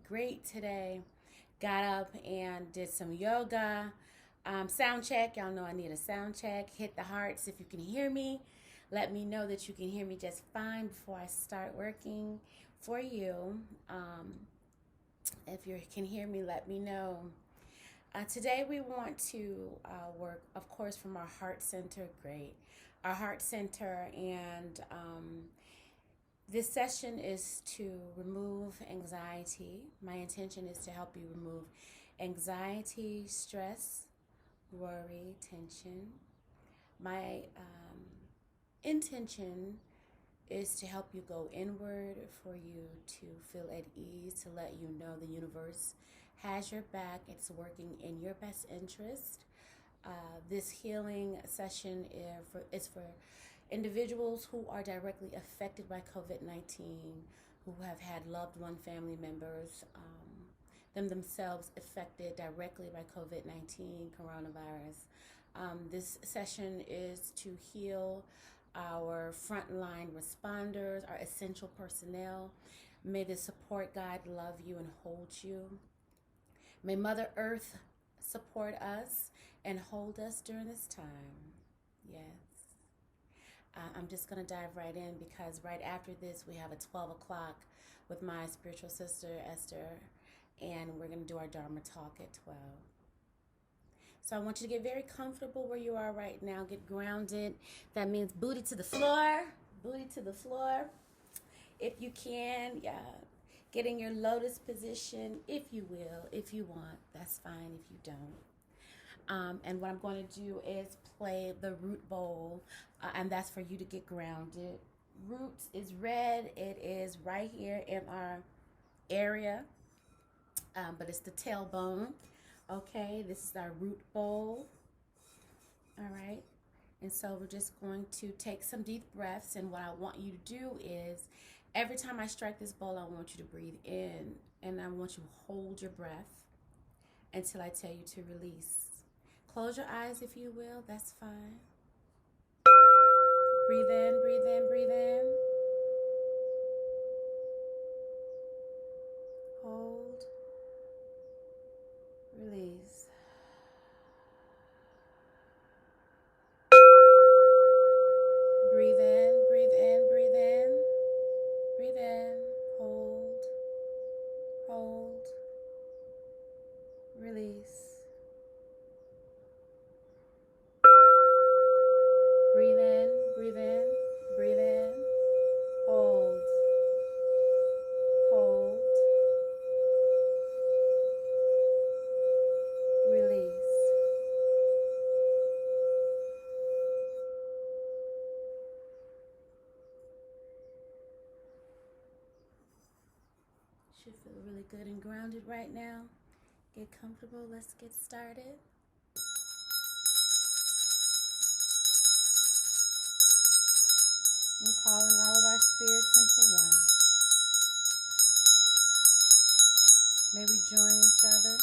Great today. Got up and did some yoga. Sound check. Y'all know I need a sound check. Hit the hearts if you can hear me. Let me know that you can hear me just fine before I start working for you. If you can hear me, let me know. Today we want to work, of course, from our heart center. Great. Our heart center, and this session is to remove anxiety. My intention is to help you remove anxiety, stress, worry, tension. My intention is to help you go inward, for you to feel at ease, to let you know the universe has your back. It's working in your best interest. This healing session is for individuals who are directly affected by COVID-19, who have had loved one family members, themselves affected directly by COVID-19 coronavirus. This session is to heal our frontline responders, our essential personnel. May the support guide love you and hold you. May Mother Earth support us and hold us during this time. Yes. I'm just going to dive right in, because right after this we have a 12 o'clock with my spiritual sister Esther, and we're going to do our Dharma talk at 12. So I want you to get very comfortable where you are right now. Get grounded. That means booty to the floor. Booty to the floor. If you can, yeah. Get in your lotus position, if you will. If you want, that's fine. If you don't. And what I'm going to do is play the root bowl, and that's for you to get grounded. Roots is red. It is right here in our area, but it's the tailbone. Okay, this is our root bowl. All right, and so we're just going to take some deep breaths, and what I want you to do is every time I strike this bowl, I want you to breathe in, and I want you to hold your breath until I tell you to release. Close your eyes if you will, that's fine. Breathe in, breathe in, breathe in. Hold. Release. Breathe in, breathe in, breathe in. Breathe in. Hold. Hold. Release. Breathe in, breathe in, breathe in. Hold. Hold. Release. Should feel really good and grounded right now. Get comfortable. Let's get started. I'm calling all of our spirits into one. May we join each other.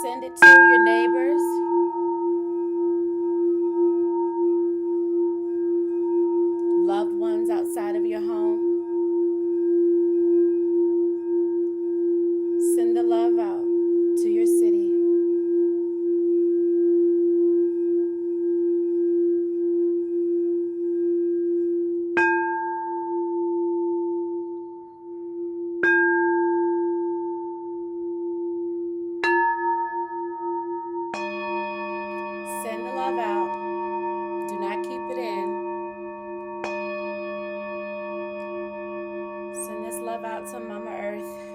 Send it to your neighbors, loved ones outside of your home. Send the love out to your city. Send the love out. Do not keep it in. Send this love out to Mama Earth.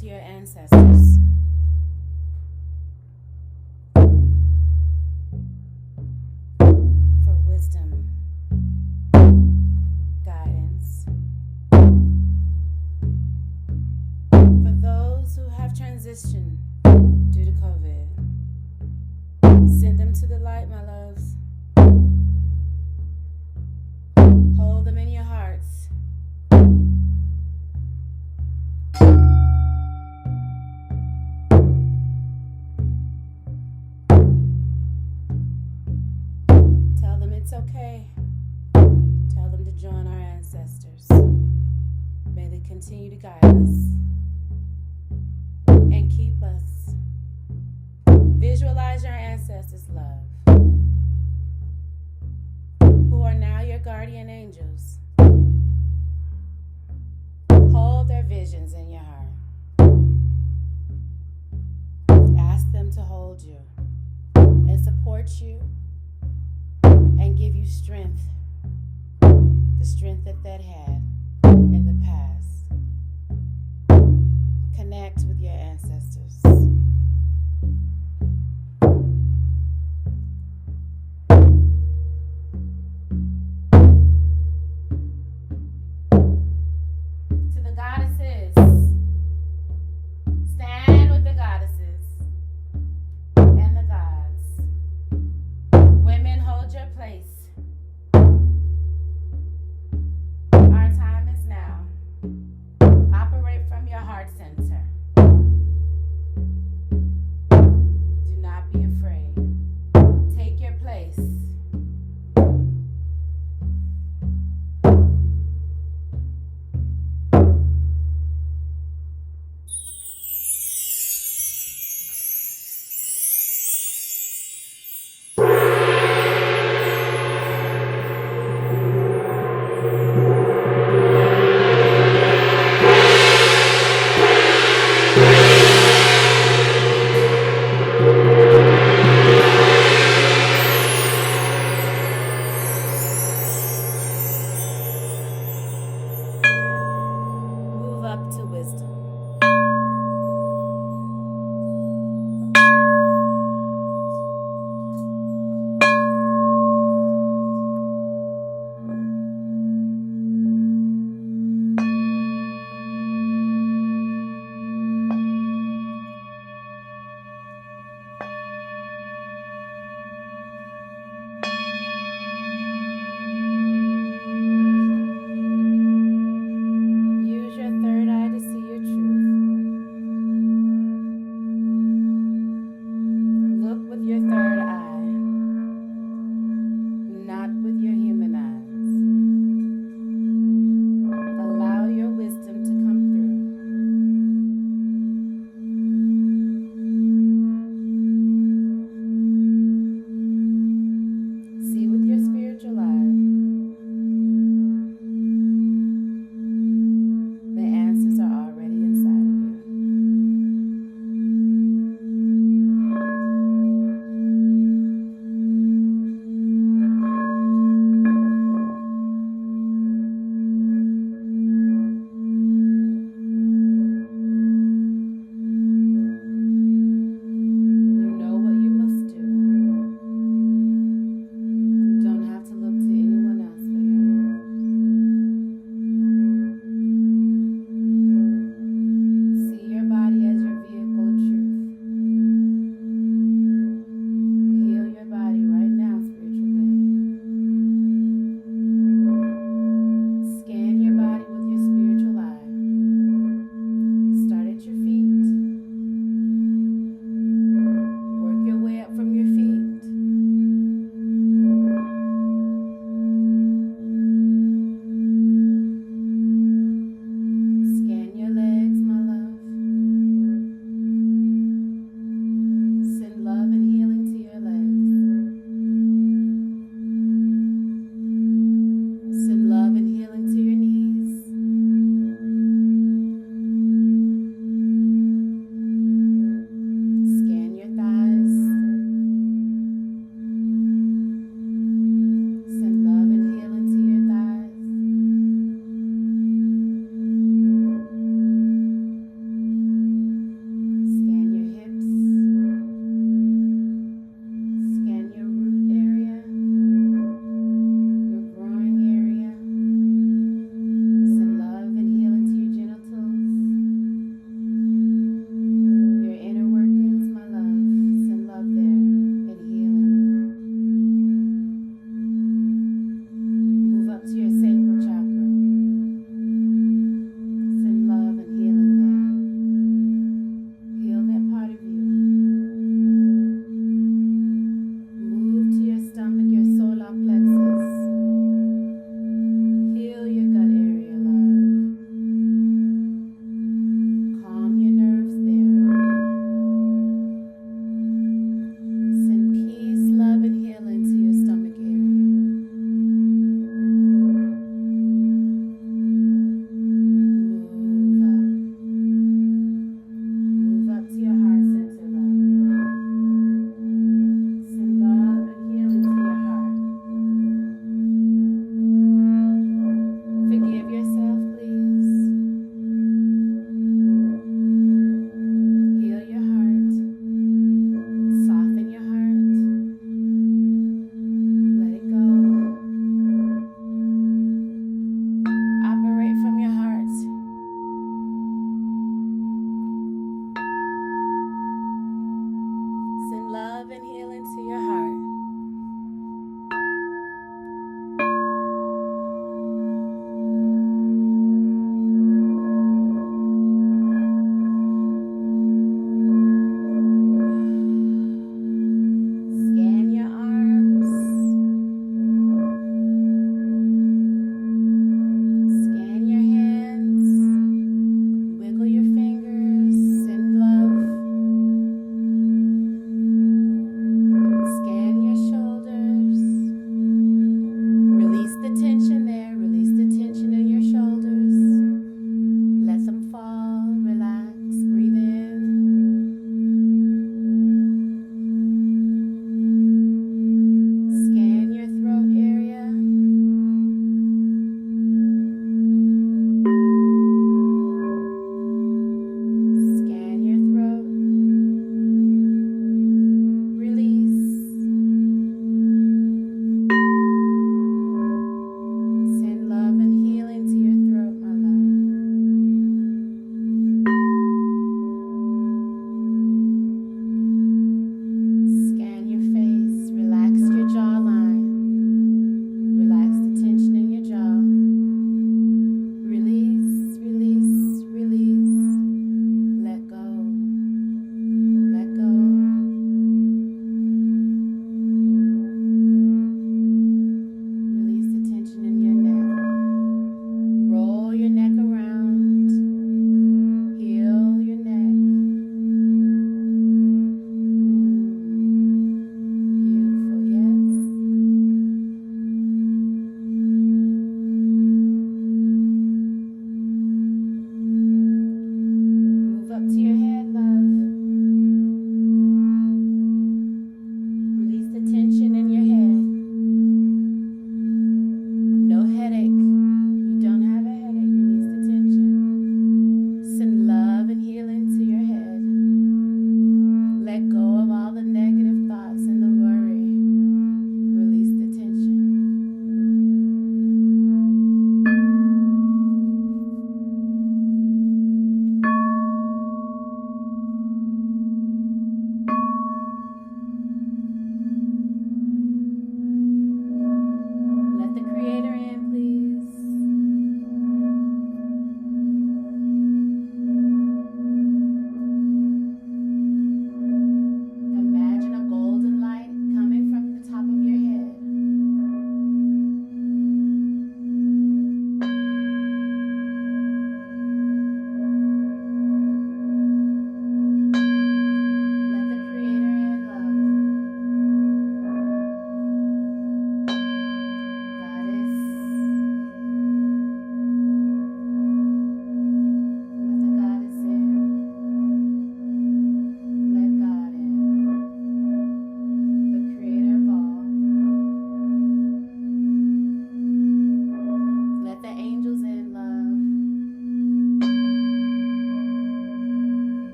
to your ancestors. transitioned due to COVID. Send them to the light, my loves. Hold them in your hearts. Tell them it's okay. Tell them to join our ancestors. May they continue to guide us and keep us. Visualize your ancestors' love, who are now your guardian angels. Hold their visions in your heart. Ask them to hold you and support you and give you strength, the strength that had in the past. Connect with your ancestors. To the goddesses, stand with the goddesses and the gods. Women, hold your place. Our time is now. Operate from your heart center. Do not be afraid. Take your place. Move up to wisdom. Use your third eye to see your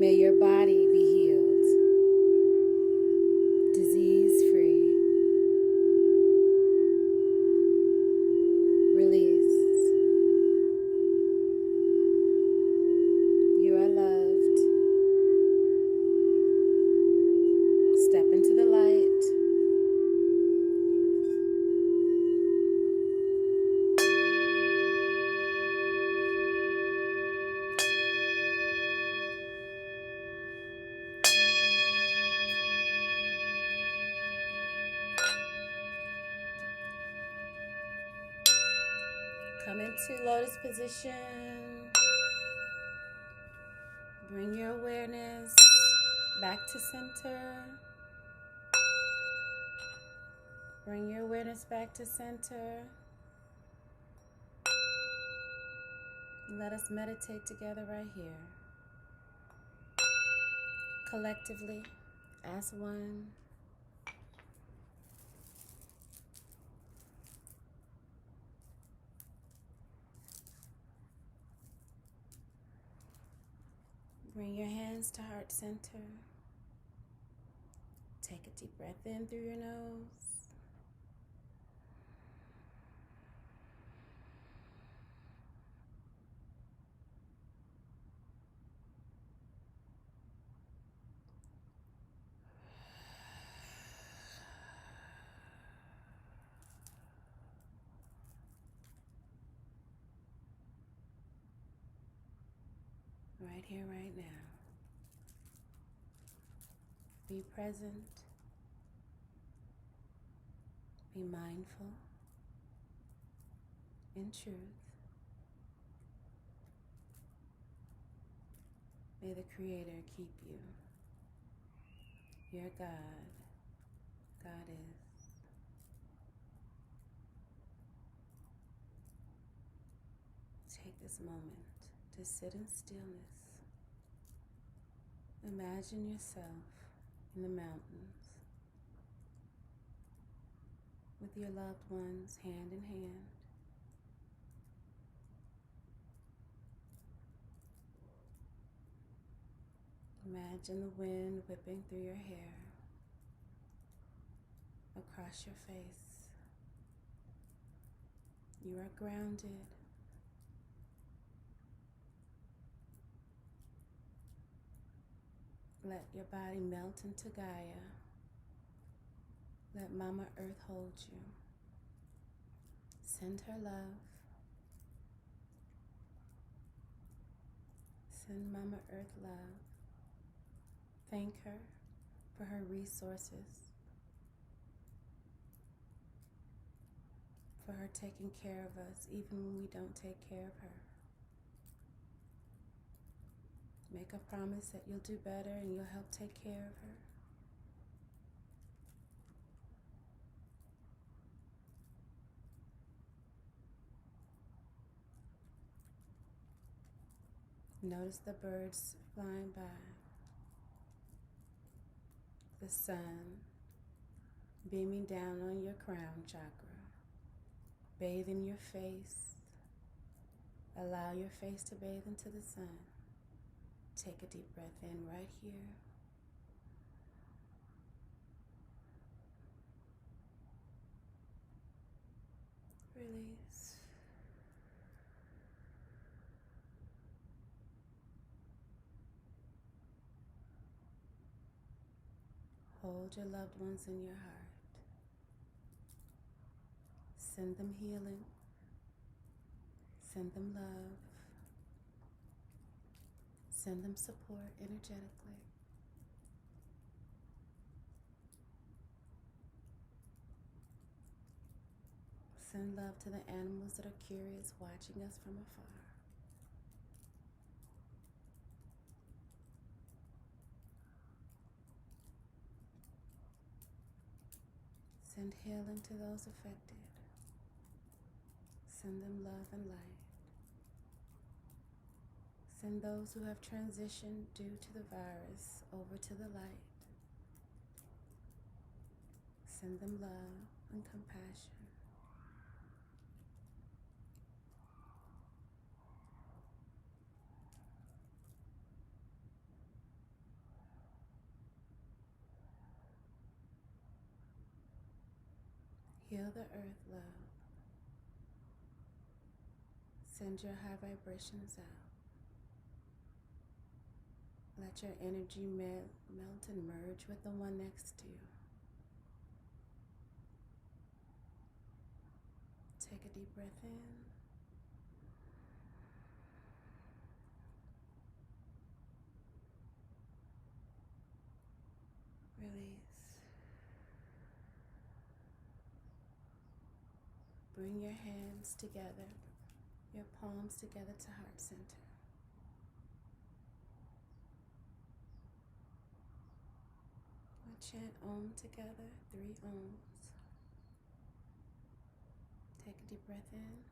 May your body be healed, disease-free. Release. You are loved. Step into the light. Come into lotus position. Bring your awareness back to center. Bring your awareness back to center. Let us meditate together right here. Collectively, as one. Bring your hands to heart center. Take a deep breath in through your nose. Right here, right now. Be present. Be mindful. In truth. May the Creator keep you. Your God, Goddess. Take this moment to sit in stillness. Imagine yourself in the mountains with your loved ones hand in hand. Imagine the wind whipping through your hair, across your face. You are grounded. Let your body melt into Gaia. Let Mama Earth hold you. Send her love. Send Mama Earth love. Thank her for her resources, for her taking care of us even when we don't take care of her. Make a promise that you'll do better and you'll help take care of her. Notice the birds flying by, the sun beaming down on your crown chakra, bathing your face. Allow your face to bathe into the sun. Take a deep breath in right here. Release. Hold your loved ones in your heart. Send them healing. Send them love. Send them support energetically. Send love to the animals that are curious, watching us from afar. Send healing to those affected. Send them love and light. Send those who have transitioned due to the virus over to the light. Send them love and compassion. Feel the earth, love. Send your high vibrations out. Let your energy melt and merge with the one next to you. Take a deep breath in. Release. Bring your hands together, your palms together to heart center. We'll chant Om together, 3 Oms. Take a deep breath in.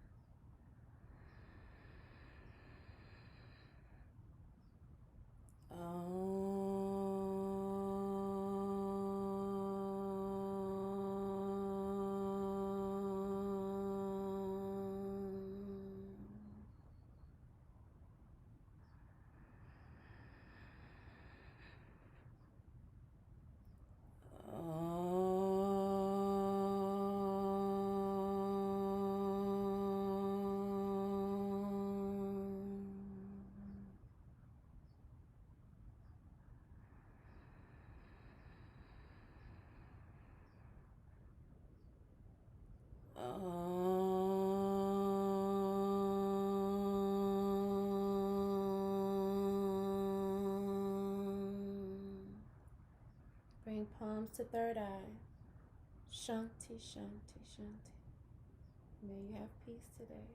Bring palms to third eye. Shanti, Shanti, Shanti. May you have peace today.